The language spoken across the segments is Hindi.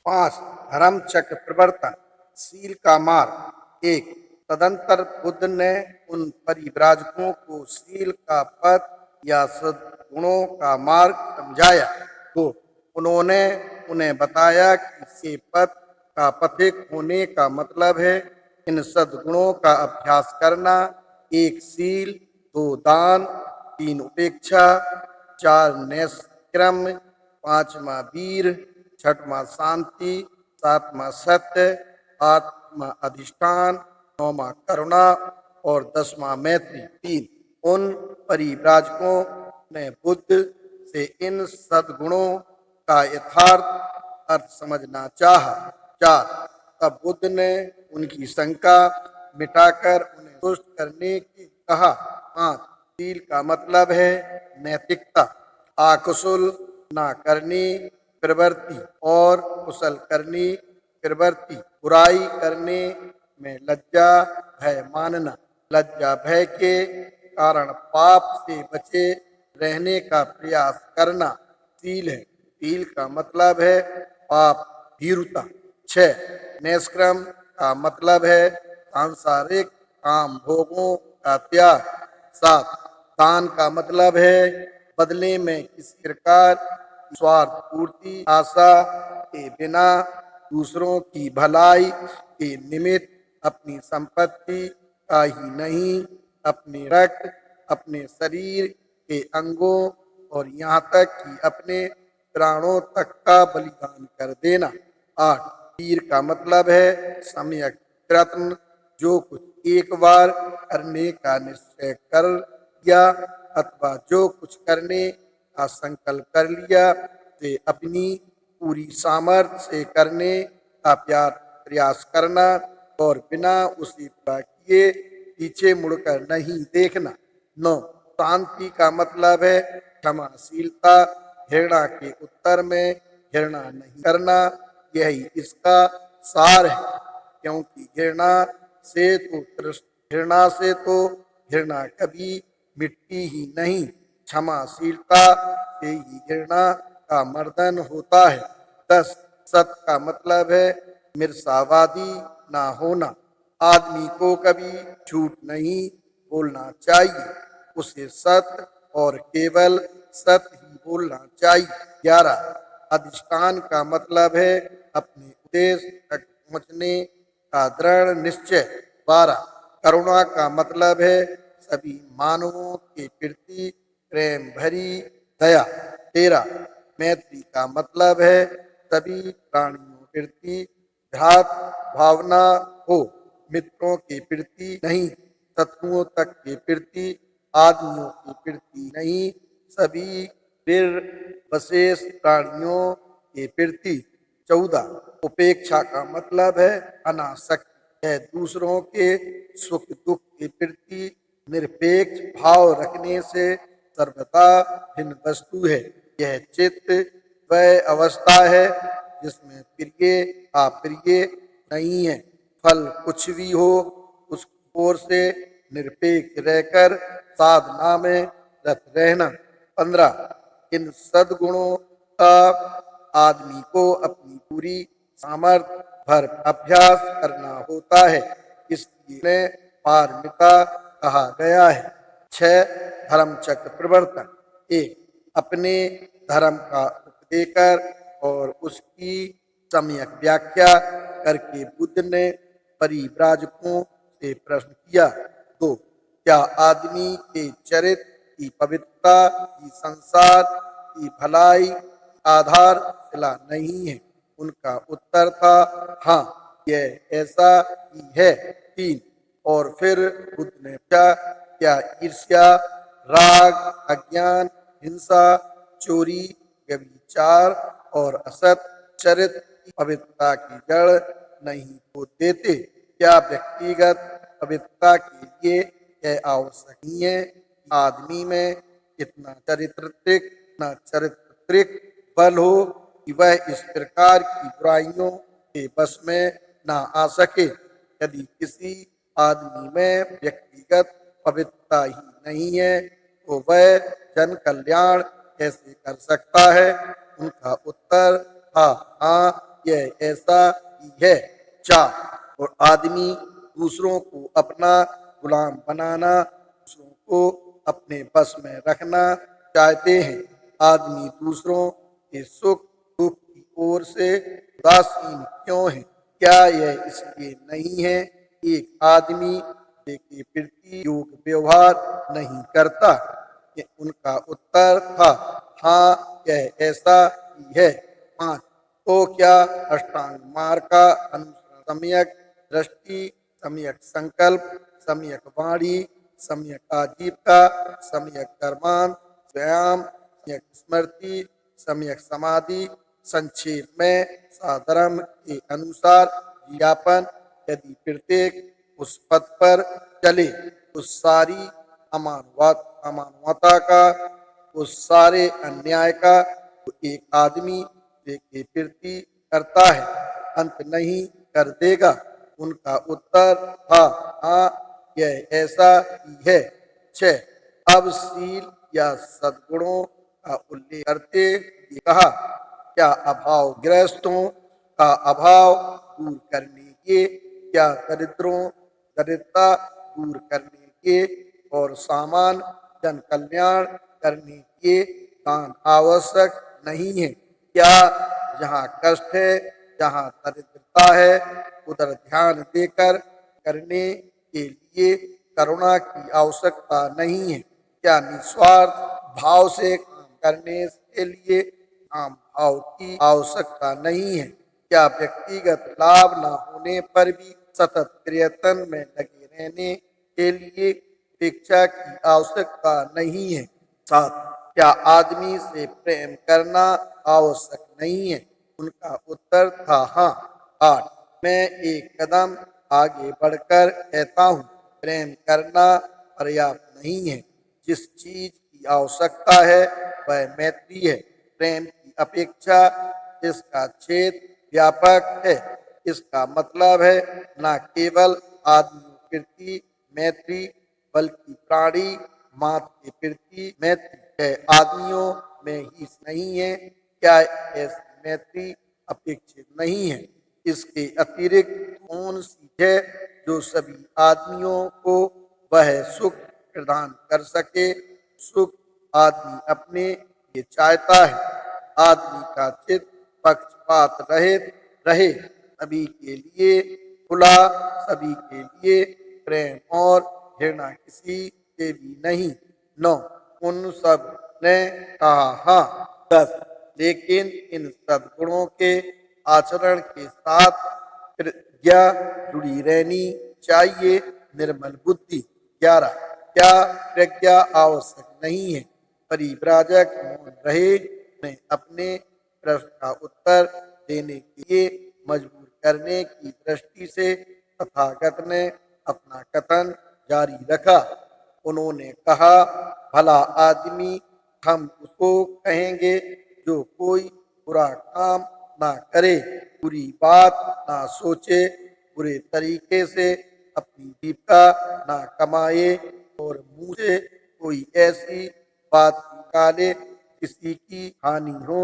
5 धर्म चक्र प्रवर्तन सील का मार्ग। 1 तदंतर बुद्ध ने उन परिव्राजकों को सील का पथ या सद्गुणों का मार्ग समझाया। 2 उन्होंने उन्हें बताया कि इसे पथ का पथिक होने का मतलब है इन सद्गुणों का अभ्यास करना। 1 सील, 2 दान, 3 उपेक्षा, 4 नैष्क्रम्य, 5वां वीर, 6वां शांति, 7वां सत्य, 8वां अधिष्ठान, 9वां करुणा और 10वां मैत्री। 3 उन परिव्राजकों ने बुद्ध से इन सद्गुणों का यथार्थ अर्थ समझना चाहा। 4 तब बुद्ध ने उनकी शंका मिटाकर उन्हें तुष्ट करने के कहा। 5 सील का मतलब है नैतिकता, अकुशल न करनी प्रवृत्ति और कुशल करनी प्रवृत्ति। बुराई करने में लज्जा भय मानना, लज्जा भय के कारण पाप से बचे रहने का प्रयास करना सील है। सील का मतलब है पाप भीरुता। 6 निष्क्रम का मतलब है सांसारिक काम भोगों का त्याग। 7 दान का मतलब है बदले में किसी प्रकार स्वार्थ पूर्ति आशा के बिना दूसरों की भलाई के निमित्त अपनी संपत्ति का ही नहीं, अपने रक्त, अपने शरीर के अंगों और यहाँ तक कि अपने प्राणों तक का बलिदान कर देना। 8 वीर का मतलब है सम्यक प्रयत्न, जो कुछ एक बार करने का निश्चय कर लिया अथवा जो कुछ करने का संकल्प कर लिया से अपनी पूरी सामर्थ्य से करने का प्रयास करना और बिना उसे पूरा किए पीछे मुड़कर नहीं देखना। 9 शांति का मतलब है क्षमाशीलता, घृणा के उत्तर में घृणा नहीं करना। यही इसका सार है, क्योंकि घृणा कभी मिटती ही नहीं। क्षमाशीलता से ही घृणा का मर्दन होता है। 10 सत्य का मतलब है मिर्सावादी ना होना। आदमी को कभी झूठ नहीं बोलना चाहिए, उसे सत्य और केवल सत्य ही बोलना चाहिए। 11 अधिष्ठान का मतलब है अपने उद्देश्य तक पहुंचने का दृढ़ निश्चय। 12 करुणा का मतलब है सभी मानवों के प्रति प्रेम भरी दया। 13 मैत्री का मतलब है सभी प्राणियों के प्रति भ्रात भावना हो, मित्रों के प्रति नहीं, शत्रुओं तक के प्रति, आदमियों के प्रति नहीं, सभी विशेष प्राणियों के प्रति। 14 उपेक्षा का मतलब है अनासक्ति, यह दूसरों के सुख दुख के प्रति निरपेक्ष भाव रखने से सर्वथा भिन्न वस्तु है। यह चित्त वह अवस्था है जिसमें प्रिय अप्रिय नहीं है, फल कुछ भी हो उसकी ओर से निरपेक्ष रहकर साधना में रत रहना। 15 इन सद्गुणों का आदमी को अपनी पूरी सामर्थ्य भर अभ्यास करना होता है, इसलिए पारमिता कहा गया है। 6 धर्म चक्र प्रवर्तन। 1 अपने धर्म का उपदेश कर और उसकी सम्यक व्याख्या करके बुद्ध ने परिव्राजकों से प्रश्न किया। 2 क्या आदमी के चरित्र की पवित्रता की संसार की भलाई आधार शिला नहीं है? उनका उत्तर था हाँ, यह ऐसा ही है। 3 और फिर बुद्ध ने पूछा क्या ईर्ष्या, राग, अज्ञान, हिंसा, चोरी, व्यभिचार और असत चरित्र की पवित्रता की जड़ नहीं हो देते? क्या व्यक्तिगत पवित्रता के लिए यह आवश्यक नहीं है आदमी में इतना चारित्रिक बल हो कि वह इस प्रकार की बुराइयों के बस में ना आ सके? यदि किसी आदमी में व्यक्तिगत पवित्रता ही नहीं है तो वह जन कल्याण कैसे कर सकता है? उनका उत्तर था हाँ, यह ऐसा ही है। 4 और आदमी दूसरों को अपना गुलाम बनाना, दूसरों को अपने बस में रखना चाहते हैं। आदमी दूसरों के सुख दुख की ओर से उदासीन क्यों है? क्या यह इसलिए नहीं है कि एक आदमी के प्रति योग्य व्यवहार नहीं करता? ये उनका उत्तर था, हाँ यह ऐसा ही है। 5 तो क्या अष्टांग मार्ग का अनुसरण सम्यक दृष्टि, सम्यक संकल्प, सम्यक वाणी, सम्यक आजीविका, सम्यक कर्मांत, व्यायाम, सम्यक स्मृति, सम्यक समाधि, संक्षेप में साधर्म के अनुसार ज्ञापन, यदि प्रत्येक उस पथ पर चले, उस सारी अमानवता का, उस सारे अन्याय का तो एक आदमी के प्रति करता है, अंत नहीं कर देगा। उनका उत्तर था, हाँ यह ऐसा ही है। 6 अब शील या सद्गुणों का उल्लेख करते हुए कहा, क्या अभाव ग्रस्तों का अभाव दूर करने के, क्या दरिद्रता दूर करने के और सामान जन कल्याण करने के दान आवश्यक नहीं है? क्या जहाँ कष्ट है, जहाँ दरिद्रता है, उधर ध्यान देकर करने के लिए करुणा की आवश्यकता नहीं है? क्या निस्वार्थ भाव से काम करने के लिए काम भाव की आवश्यकता नहीं है? क्या व्यक्तिगत लाभ न होने पर भी सतत प्रयत्न में लगे रहने के लिए शिक्षा की आवश्यकता नहीं है? 7 क्या आदमी से प्रेम करना आवश्यक नहीं है? उनका उत्तर था, हाँ। 8 मैं एक कदम आगे बढ़कर कहता हूँ, प्रेम करना पर्याप्त नहीं है। जिस चीज की आवश्यकता है वह मैत्री है। प्रेम की अपेक्षा इसका क्षेत्र व्यापक है। इसका मतलब है न केवल आदमियों के प्रति मैत्री, बल्कि प्राणी मात्र के प्रति मैत्री है। आदमियों में ही नहीं है, क्या ऐसी मैत्री अपेक्षित नहीं है? इसके अतिरिक्त कौन सी है जो सभी आदमियों को वह सुख प्रदान कर सके? सुख आदमी अपने लिए चाहता है। आदमी का चित्त पक्षपात रहित रहे, सभी के लिए खुला, सभी के लिए प्रेम और घृणा किसी से भी नहीं। 9 उन सब ने कहा, हाँ। 10 लेकिन इन सद्गुणों के आचरण के साथ प्रज्ञा जुड़ी रहनी चाहिए, निर्मल बुद्धि। 11 क्या प्रज्ञा आवश्यक नहीं है? परिव्राजक मौन रहे, मैं अपने प्रश्न का उत्तर देने के लिए मजबूर करने की दृष्टि से तथागत ने अपना कथन जारी रखा। उन्होंने कहा, भला आदमी हम उसको कहेंगे जो कोई बुरा काम ना करे, बुरी बात ना सोचे, बुरे तरीके से अपनी जीविका ना कमाए और मुंह से कोई ऐसी बात निकाले किसी की हानि हो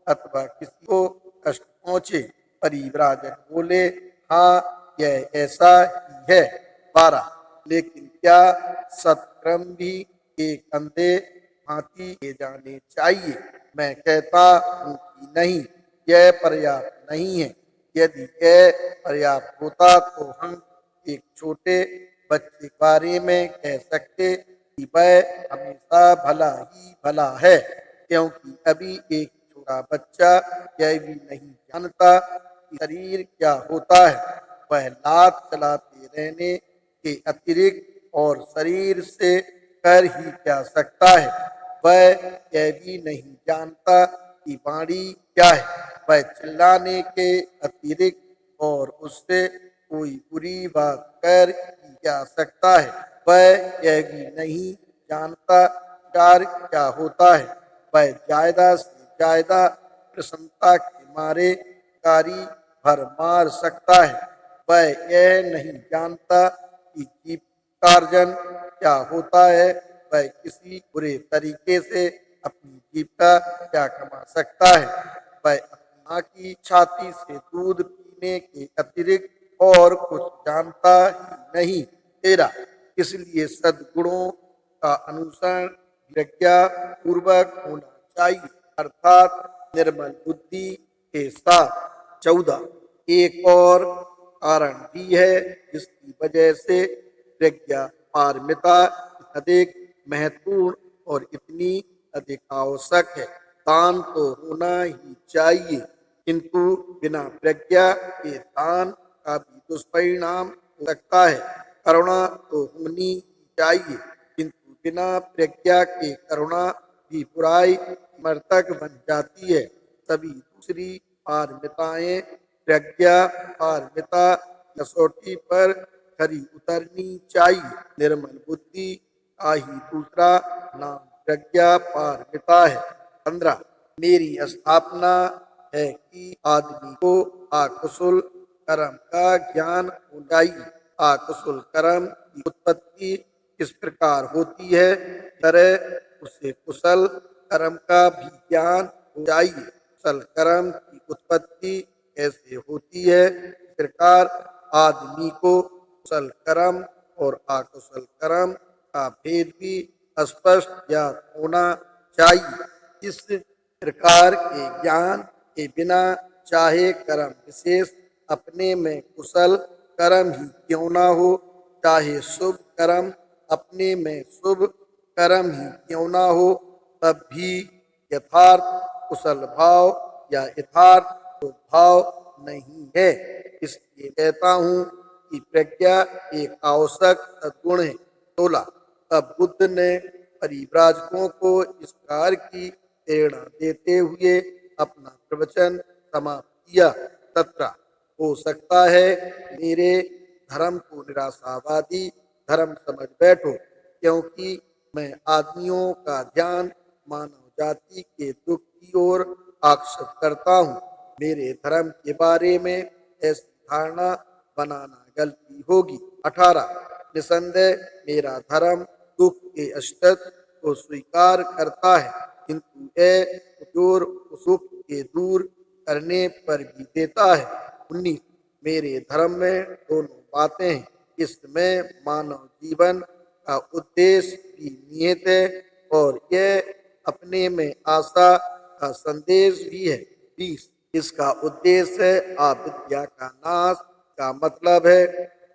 अथवा किसी को कष्ट पहुंचे? परिव्राजक बोले, हाँ यह ऐसा ही है। 12 लेकिन क्या सत्कर्म भी एक अंधे भांति किए जाने चाहिए? मैं कहता हूँ कि नहीं, यह पर्याप्त नहीं है। यदि यह पर्याप्त होता तो हम एक छोटे बच्चे के बारे में कह सकते कि वह हमेशा भला ही भला है, क्योंकि अभी एक छोटा बच्चा यह भी नहीं जानता कि शरीर क्या होता है। वह लात चलाते रहने के अतिरिक्त और शरीर से कर ही क्या सकता है। वह यह भी नहीं जानता कि वाणी क्या है। वह चिल्लाने के अतिरिक्त और उससे कोई बुरी बात कर ही क्या सकता है। वह यह भी नहीं जानता प्यार क्या होता है। वह ज्यादा से ज्यादा प्रसन्नता के मारे कारी भर मार सकता है। वह यह नहीं जानता कि जीविकार्जन क्या होता है। वह किसी बुरे तरीके से अपनी जीविका क्या कमा सकता है। वह अपनी माँ की छाती से दूध पीने के अतिरिक्त और कुछ जानता ही नहीं। 13 इसलिए सद्गुणों का अनुसरण प्रज्ञा पूर्वक होना चाहिए, अर्थात निर्मल बुद्धि के साथ। 14 एक और कारण भी है जिसकी वजह से प्रज्ञा पारमिता अधिक महत्वपूर्ण और इतनी अधिक आवश्यक है। दान तो होना ही चाहिए, किंतु बिना प्रज्ञा के दान का भी दुष्परिणाम हो सकता है। करुणा तो होनी ही चाहिए, किंतु बिना प्रज्ञा के करुणा भी बुराई मर्तक बन जाती है। सभी दूसरी पारमिताएं प्रज्ञा पारमिता कसौटी पर खरी उतरनी चाहिए। निर्मल बुद्धि का ही दूसरा नाम प्रज्ञा पारमिता है। 15 मेरी स्थापना है कि आदमी को आकुशल कर्म का ज्ञान होना चाहिए। आकुशल कर्म की उत्पत्ति किस प्रकार होती है, तरह उसे कुशल कर्म का भी ज्ञान हो चाहिए। कुशल कर्म की उत्पत्ति कैसे होती है, इस प्रकार आदमी को कुशल कर्म और अकुशल कर्म का भेद भी स्पष्ट ज्ञात होना चाहिए। इस प्रकार के ज्ञान के बिना चाहे कर्म विशेष अपने में कुशल कर्म ही क्यों ना हो, चाहे शुभ कर्म अपने में शुभ कर्म ही क्यों ना हो, तब भी यथार्थ कुशल भाव या यथार्थ शुभ भाव नहीं है। इसलिए कहता हूँ कि प्रज्ञा एक आवश्यक सद्गुण है। 16 तब बुद्ध ने परिव्राजकों को इस प्रकार की प्रेरणा देते हुए अपना प्रवचन समाप्त किया। 17 हो सकता है मेरे धर्म को निराशावादी धर्म समझ बैठो, क्योंकि मैं आदमियों का ध्यान मानव जाति के दुख की ओर आकर्षित करता हूँ। मेरे धर्म के बारे में ऐसी धारणा बनाना गलती होगी। 18 निसंदेह मेरा धर्म दुख के अस्तित्व को स्वीकार करता है, किंतु यह जोर सुख के दूर करने पर भी देता है। 19 मेरे धर्म में दोनों बातें हैं, इसमें मानव जीवन का उद्देश्य भी निहित है और यह अपने में आशा का संदेश भी है। 20 इसका उद्देश्य है अविद्या का नाश, का मतलब है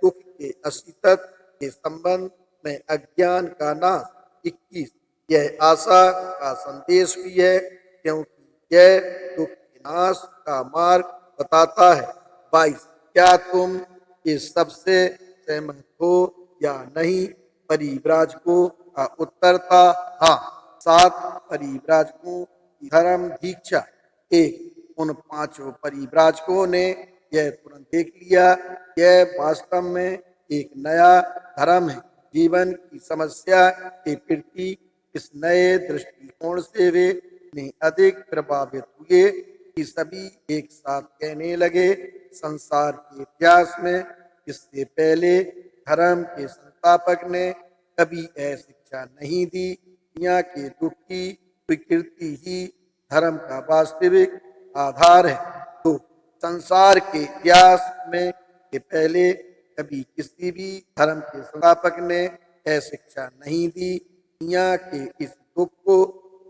दुख के अस्तित्व के संबंध में अज्ञान का नाश। 21 यह आशा का संदेश भी है, क्योंकि यह दुख के नाश का मार्ग बताता है। 22 क्या तुम इस सबसे सहमत हो या नहीं? परिव्राजकों का उत्तर था हाँ। 7 परिव्राजकों की धर्म दीक्षा। 1 उन 5 परिव्राजकों ने यह तुरंत देख लिया, यह वास्तव में एक नया धर्म है। जीवन की समस्या के प्रति इस नए दृष्टिकोण से वे इतने अधिक प्रभावित हुए कि सभी एक साथ कहने लगे, संसार के इतिहास में इससे पहले धर्म के संस्थापक ने कभी यह शिक्षा नहीं दी। दुनिया के दुख की विकृति ही धर्म का वास्तविक आधार है। तो संसार के इतिहास में के पहले कभी किसी भी धर्म के संस्थापक ने यह शिक्षा नहीं दी। दुनिया के इस दुख को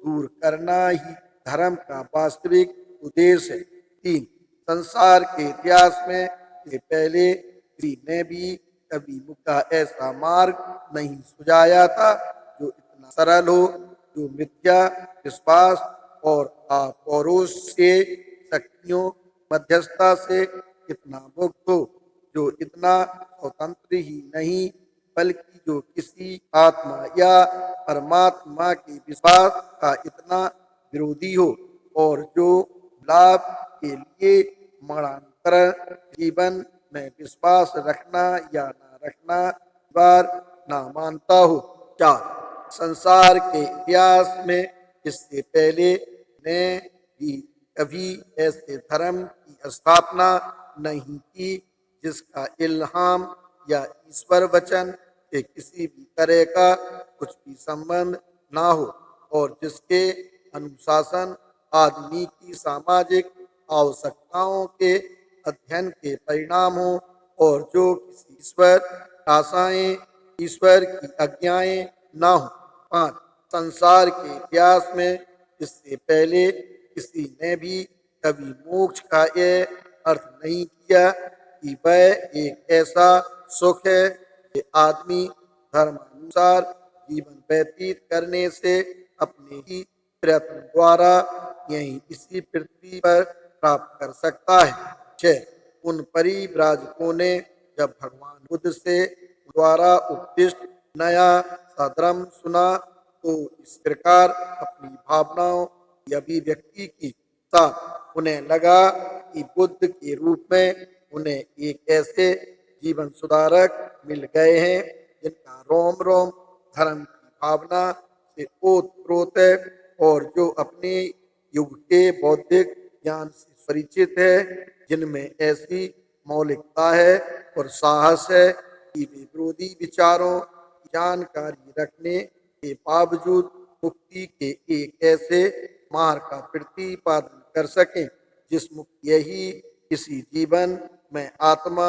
दूर करना ही धर्म का वास्तविक उद्देश्य है। 3 संसार के इतिहास में से पहले किसी ने भी कभी मुक्ता ऐसा मार्ग नहीं सुझाया था जो इतना सरल हो, जो मिथ्या विश्वास और अपौरुष से शक्तियों मध्यस्थता से इतना मुक्त हो, जो इतना स्वतंत्र ही नहीं बल्कि जो किसी आत्मा या परमात्मा के विश्वास का इतना विरोधी हो और जो लाभ के लिए मरणोत्तर जीवन में विश्वास रखना या न रखना बार ना मानता हो। 4 संसार के इतिहास में इससे पहले ने भी कभी ऐसे धर्म की स्थापना नहीं की जिसका इल्हाम या ईश्वर वचन से किसी भी तरह का कुछ भी संबंध ना हो और जिसके अनुशासन आदमी की सामाजिक आवश्यकताओं के अध्ययन के परिणाम हो और जो किसी ईश्वर आशाएं ईश्वर की आज्ञाएं न हो। 5. संसार के इतिहास में इससे पहले किसी ने भी कभी मोक्ष का यह अर्थ नहीं किया कि वह एक ऐसा सुख है कि आदमी धर्मानुसार जीवन व्यतीत करने से अपने ही प्रयत्न द्वारा यही इसी पृथ्वी पर प्राप्त कर सकता है। 6. उन परिव्राजकों ने जब भगवान बुद्ध से द्वारा उपदिष्ट नया धर्म सुना तो इस प्रकार अपनी भावनाओं की अभिव्यक्ति की साथ उन्हें लगा कि बुद्ध के रूप में उन्हें एक ऐसे जीवन सुधारक मिल गए हैं जिनका रोम रोम धर्म की भावना से ओतप्रोत है और जो अपने युग के बौद्धिक ज्ञान से परिचित है, जिनमें ऐसी मौलिकता है और साहस है कि वे विरोधी विचारों की जानकारी रखने के बावजूद मुक्ति के एक ऐसे मार्ग का प्रतिपादन कर सकें जिस मुक्ति यही इसी जीवन में आत्मा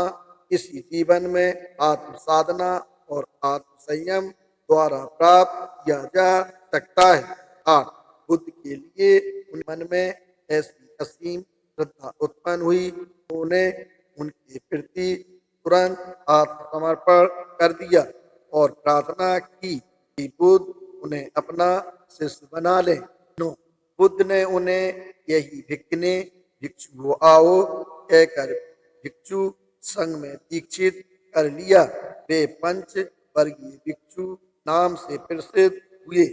इसी जीवन में आत्म साधना और आत्म संयम द्वारा प्राप्त किया जा सकता है। 8. बुद्ध के लिए उन मन में ऐसी असीम श्रद्धा उत्पन्न हुई, उन्होंने उनके प्रति तुरंत आत्मसमर्पण कर दिया और प्रार्थना की कि बुद्ध उन्हें अपना शिष्य बना ले। 9. बुद्ध ने उन्हें यही भिक्षने भिक्षु आओ कहकर भिक्षु संघ में दीक्षित कर लिया। वे पंच वर्गीय भिक्षु नाम से प्रसिद्ध हुए।